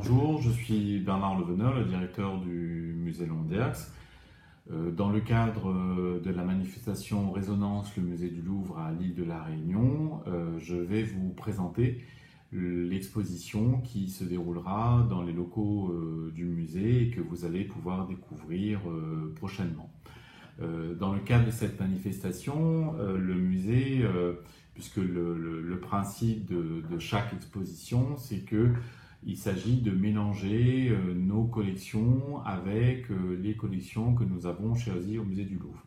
Bonjour, je suis Bernard Leveneur, le directeur du musée Londiax. Dans le cadre de la manifestation Résonance, le musée du Louvre à l'île de la Réunion, je vais vous présenter l'exposition qui se déroulera dans les locaux du musée et que vous allez pouvoir découvrir prochainement. Dans le cadre de cette manifestation, le musée, puisque le principe de chaque exposition, c'est qu'il s'agit de mélanger nos collections avec les collections que nous avons choisies au musée du Louvre.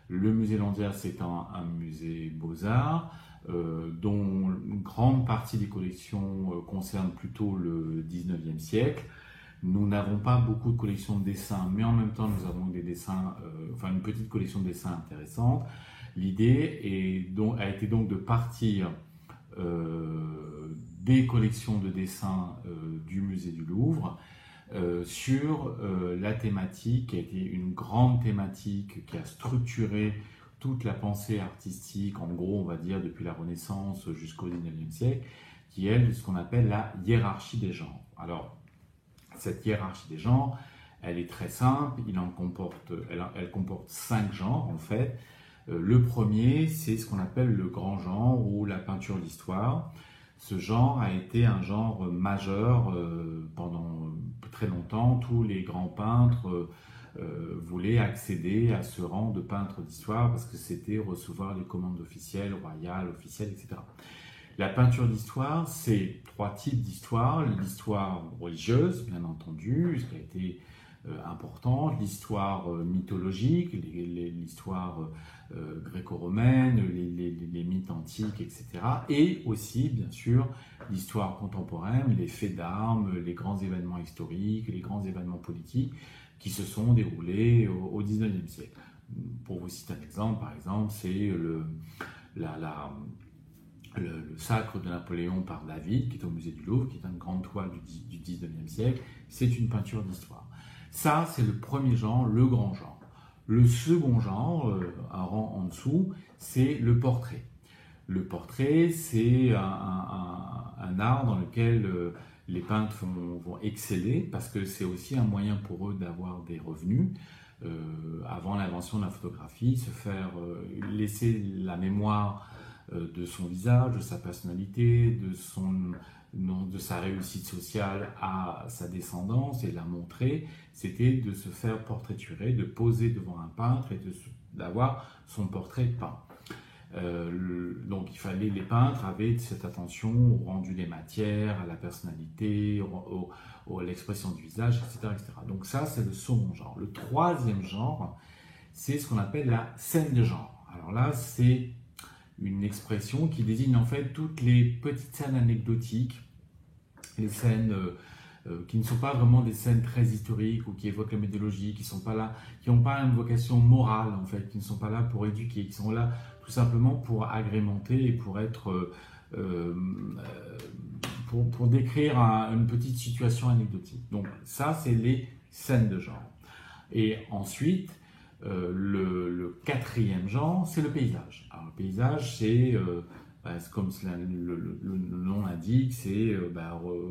Le musée Landias, c'est un musée beaux-arts dont une grande partie des collections concerne plutôt le 19e siècle. Nous n'avons pas beaucoup de collections de dessins, mais en même temps, nous avons des dessins, une petite collection de dessins intéressante. L'idée a été donc de partir des collections de dessins du musée du Louvre sur la thématique qui a été une grande thématique qui a structuré toute la pensée artistique, en gros, on va dire, depuis la Renaissance jusqu'au 19e siècle, qui est ce qu'on appelle la hiérarchie des genres. Alors, cette hiérarchie des genres, elle est très simple, elle comporte 5 genres en fait. Le premier, c'est ce qu'on appelle le grand genre ou la peinture d'histoire. Ce genre a été un genre majeur pendant très longtemps. Tous les grands peintres voulaient accéder à ce rang de peintre d'histoire parce que c'était recevoir les commandes officielles, royales, officielles, etc. La peinture d'histoire, c'est 3 types d'histoire. L'histoire religieuse, bien entendu, ce qui a été important, l'histoire mythologique, l'histoire gréco-romaine, les mythes antiques, etc. Et aussi, bien sûr, l'histoire contemporaine, les faits d'armes, les grands événements historiques, les grands événements politiques qui se sont déroulés au 19e siècle. Pour vous citer un exemple, par exemple, c'est le sacre de Napoléon par David, qui est au musée du Louvre, qui est une grande toile du 19e siècle. C'est une peinture d'histoire. Ça, c'est le premier genre, le grand genre. Le second genre, un rang en dessous, c'est le portrait. Le portrait, c'est un art dans lequel les peintres vont exceller, parce que c'est aussi un moyen pour eux d'avoir des revenus. Avant l'invention de la photographie, se faire laisser la mémoire de son visage, de sa personnalité, de sa réussite sociale à sa descendance et la montrer, c'était de se faire portraiturer, de poser devant un peintre et d'avoir son portrait peint. Donc les peintres avaient cette attention au rendu des matières, à la personnalité, à l'expression du visage, etc., etc. Donc ça, c'est le second genre. Le troisième genre, c'est ce qu'on appelle la scène de genre. Alors là, c'est une expression qui désigne en fait toutes les petites scènes anecdotiques, les scènes qui ne sont pas vraiment des scènes très historiques ou qui évoquent la mythologie, qui sont pas là, qui n'ont pas une vocation morale en fait, qui ne sont pas là pour éduquer, qui sont là tout simplement pour agrémenter et pour être pour décrire une petite situation anecdotique. Donc ça, c'est les scènes de genre. Et ensuite, le quatrième genre, c'est le paysage. Alors, le paysage, c'est comme le nom l'indique, c'est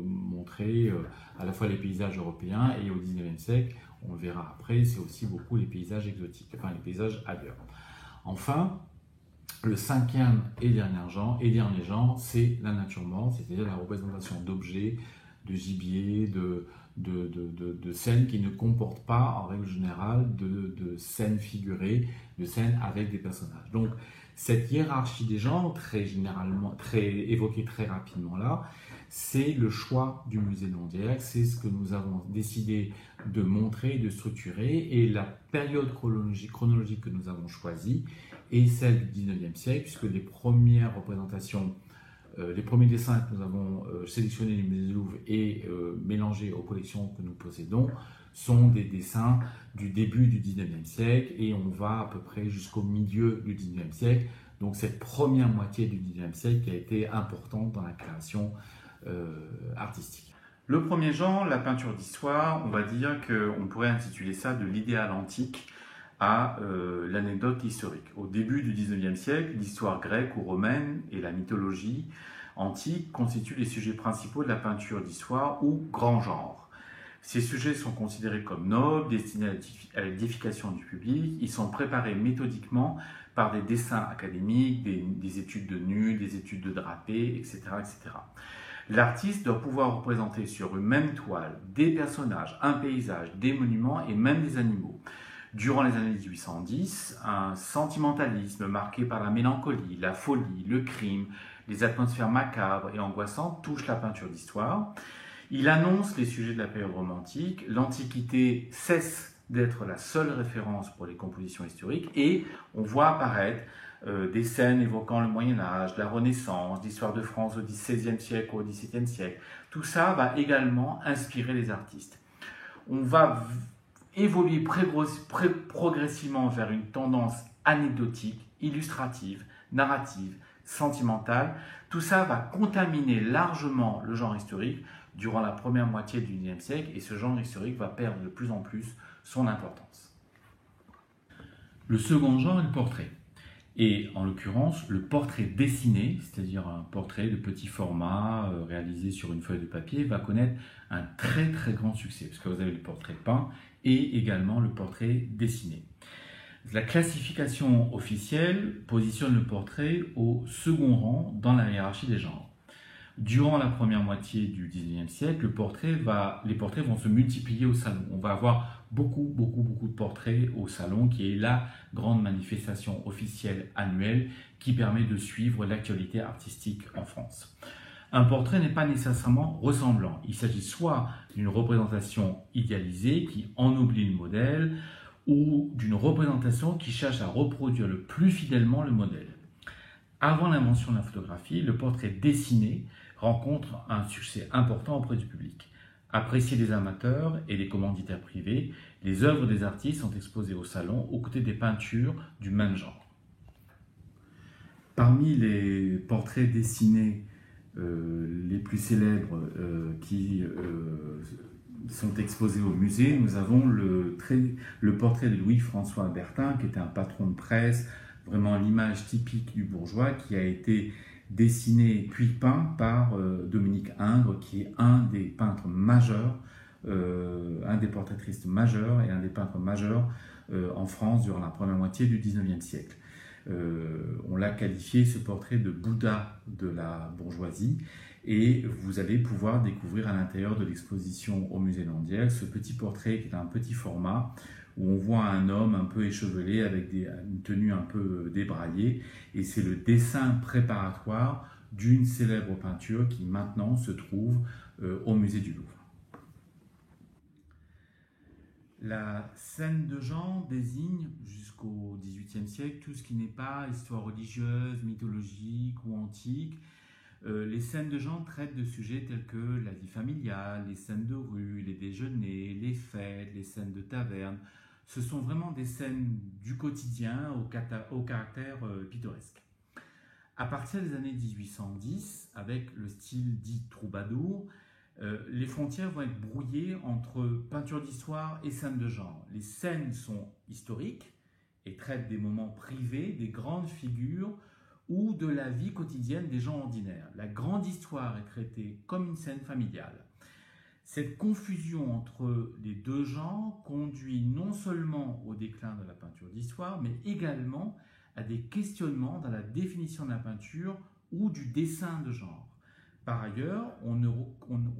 montrer à la fois les paysages européens et au 19e siècle, on le verra après, c'est aussi beaucoup les paysages exotiques, enfin les paysages ailleurs. Enfin, le cinquième et dernier genre, c'est la nature morte, c'est-à-dire la représentation d'objets, de gibier, de scènes qui ne comportent pas, en règle générale, de scènes figurées, de scènes avec des personnages. Donc, cette hiérarchie des genres, évoquée très rapidement là, c'est le choix du musée Londiax, c'est ce que nous avons décidé de montrer, de structurer, et la période chronologique que nous avons choisie est celle du 19e siècle, puisque les premières représentations, les premiers dessins que nous avons sélectionnés du musée du Louvre et mélangés aux collections que nous possédons sont des dessins du début du 19e siècle et on va à peu près jusqu'au milieu du 19e siècle. Donc cette première moitié du 19e siècle qui a été importante dans la création artistique. Le premier genre, la peinture d'histoire, on va dire qu'on pourrait intituler ça de l'idéal antique à l'anecdote historique. Au début du 19e siècle, l'histoire grecque ou romaine et la mythologie antique constituent les sujets principaux de la peinture d'histoire ou grand genre. Ces sujets sont considérés comme nobles, destinés à l'édification du public. Ils sont préparés méthodiquement par des dessins académiques, des études de nus, des études de drapés, etc., etc. L'artiste doit pouvoir représenter sur une même toile des personnages, un paysage, des monuments et même des animaux. Durant les années 1810, un sentimentalisme marqué par la mélancolie, la folie, le crime, les atmosphères macabres et angoissantes touche la peinture d'histoire. Il annonce les sujets de la période romantique, l'Antiquité cesse d'être la seule référence pour les compositions historiques et on voit apparaître des scènes évoquant le Moyen-Âge, la Renaissance, l'histoire de France au XVIe siècle ou au XVIIe siècle. Tout ça va également inspirer les artistes. On va évoluer progressivement vers une tendance anecdotique, illustrative, narrative, sentimentale. Tout ça va contaminer largement le genre historique durant la première moitié du XIXe siècle et ce genre historique va perdre de plus en plus son importance. Le second genre est le portrait. Et en l'occurrence, le portrait dessiné, c'est-à-dire un portrait de petit format réalisé sur une feuille de papier, va connaître un très très grand succès, parce que vous avez le portrait peint et également le portrait dessiné. La classification officielle positionne le portrait au second rang dans la hiérarchie des genres. Durant la première moitié du XIXe siècle, les portraits vont se multiplier au salon. On va avoir beaucoup de portraits au salon, qui est la grande manifestation officielle annuelle qui permet de suivre l'actualité artistique en France. Un portrait n'est pas nécessairement ressemblant. Il s'agit soit d'une représentation idéalisée qui ennoblit le modèle, ou d'une représentation qui cherche à reproduire le plus fidèlement le modèle. Avant l'invention de la photographie, le portrait dessiné rencontre un succès important auprès du public. Apprécié des amateurs et des commanditaires privés, les œuvres des artistes sont exposées au salon aux côtés des peintures du même genre. Parmi les portraits dessinés les plus célèbres qui sont exposés au musée, nous avons le portrait de Louis-François Bertin, qui était un patron de presse, vraiment l'image typique du bourgeois, qui a été dessiné puis peint par Dominique Ingres, qui est un des peintres majeurs, un des portraitristes majeurs et un des peintres majeurs en France durant la première moitié du XIXe siècle. On l'a qualifié, ce portrait, de Bouddha de la bourgeoisie, et vous allez pouvoir découvrir à l'intérieur de l'exposition au musée Landiel ce petit portrait qui est un petit format où on voit un homme un peu échevelé avec une tenue un peu débraillée, et c'est le dessin préparatoire d'une célèbre peinture qui maintenant se trouve au musée du Louvre. La scène de genre désigne jusqu'au XVIIIe siècle tout ce qui n'est pas histoire religieuse, mythologique ou antique. Les scènes de genre traitent de sujets tels que la vie familiale, les scènes de rue, les déjeuners, les fêtes, les scènes de taverne. Ce sont vraiment des scènes du quotidien au caractère pittoresque. À partir des années 1810, avec le style dit troubadour, les frontières vont être brouillées entre peinture d'histoire et scènes de genre. Les scènes sont historiques et traitent des moments privés, des grandes figures ou de la vie quotidienne des gens ordinaires. La grande histoire est traitée comme une scène familiale. Cette confusion entre les deux genres conduit non seulement au déclin de la peinture d'histoire, mais également à des questionnements dans la définition de la peinture ou du dessin de genre. Par ailleurs, on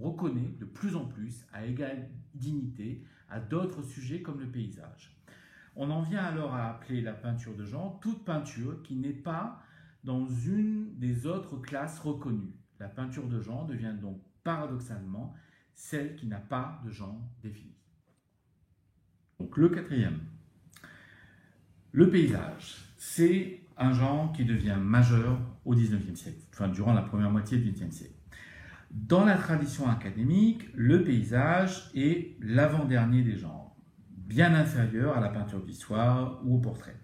reconnaît de plus en plus à égale dignité à d'autres sujets comme le paysage. On en vient alors à appeler la peinture de genre toute peinture qui n'est pas dans une des autres classes reconnues. La peinture de genre devient donc paradoxalement celle qui n'a pas de genre défini. Donc le quatrième, le paysage, c'est un genre qui devient majeur au XIXe siècle, enfin durant la première moitié du XXe siècle. Dans la tradition académique, le paysage est l'avant-dernier des genres, bien inférieur à la peinture d'histoire ou au portrait.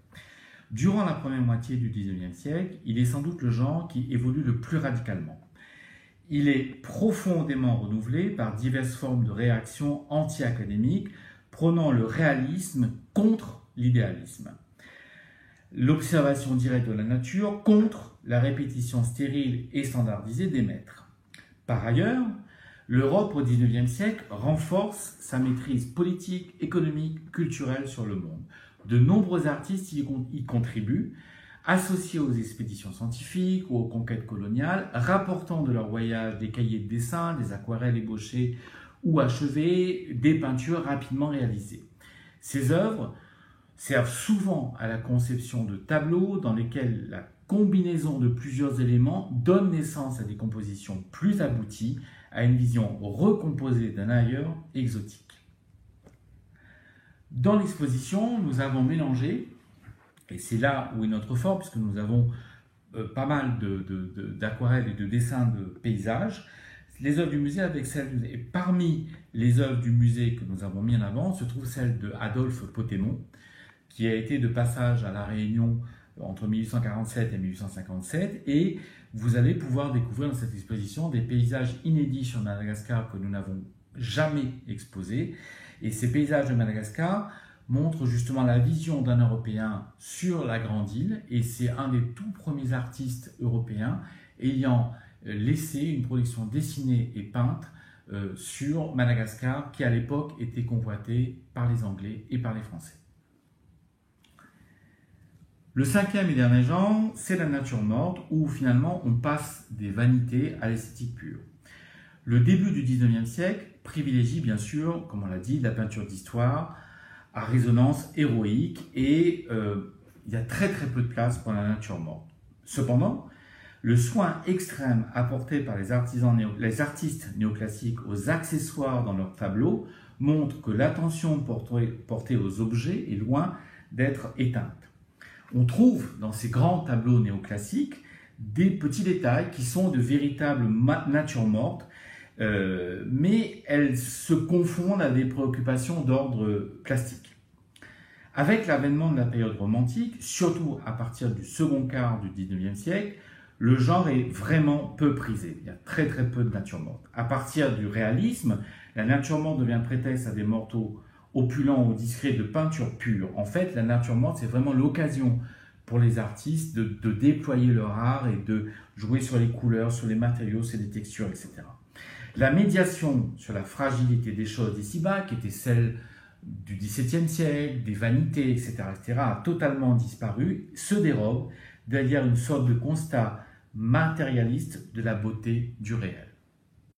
Durant la première moitié du XIXe siècle, il est sans doute le genre qui évolue le plus radicalement. Il est profondément renouvelé par diverses formes de réactions anti-académiques, prônant le réalisme contre l'idéalisme. L'observation directe de la nature contre la répétition stérile et standardisée des maîtres. Par ailleurs, l'Europe au XIXe siècle renforce sa maîtrise politique, économique, culturelle sur le monde. De nombreux artistes y contribuent, associés aux expéditions scientifiques ou aux conquêtes coloniales, rapportant de leurs voyages des cahiers de dessin, des aquarelles ébauchées ou achevées, des peintures rapidement réalisées. Ces œuvres servent souvent à la conception de tableaux dans lesquels la combinaison de plusieurs éléments donne naissance à des compositions plus abouties, à une vision recomposée d'un ailleurs exotique. Dans l'exposition, nous avons mélangé, et c'est là où est notre fort, puisque nous avons pas mal d'aquarelles et de dessins de paysages, les œuvres du musée avec celles du musée. Et parmi les œuvres du musée que nous avons mis en avant, se trouve celle de Adolphe Potémon, qui a été de passage à La Réunion entre 1847 et 1857, et vous allez pouvoir découvrir dans cette exposition des paysages inédits sur Madagascar que nous n'avons jamais exposés. Et ces paysages de Madagascar montrent justement la vision d'un Européen sur la grande île, et c'est un des tout premiers artistes européens ayant laissé une production dessinée et peinte sur Madagascar, qui à l'époque était convoitée par les Anglais et par les Français. Le cinquième et dernier genre, c'est la nature morte, où finalement on passe des vanités à l'esthétique pure. Le début du XIXe siècle privilégie bien sûr, comme on l'a dit, la peinture d'histoire à résonance héroïque, et il y a très peu de place pour la nature morte. Cependant, le soin extrême apporté par les artistes néoclassiques aux accessoires dans leurs tableaux montre que l'attention portée aux objets est loin d'être éteinte. On trouve dans ces grands tableaux néoclassiques des petits détails qui sont de véritables natures mortes, mais elles se confondent à des préoccupations d'ordre plastique. Avec l'avènement de la période romantique, surtout à partir du second quart du XIXe siècle, le genre est vraiment peu prisé. Il y a très peu de nature morte. À partir du réalisme, la nature morte devient prétexte à des morceaux opulents ou discrets de peinture pure. En fait, la nature morte, c'est vraiment l'occasion pour les artistes de déployer leur art et de jouer sur les couleurs, sur les matériaux, sur les textures, etc. La médiation sur la fragilité des choses d'ici-bas, qui était celle du XVIIe siècle, des vanités, etc., a totalement disparu, se dérobe derrière une sorte de constat matérialiste de la beauté du réel.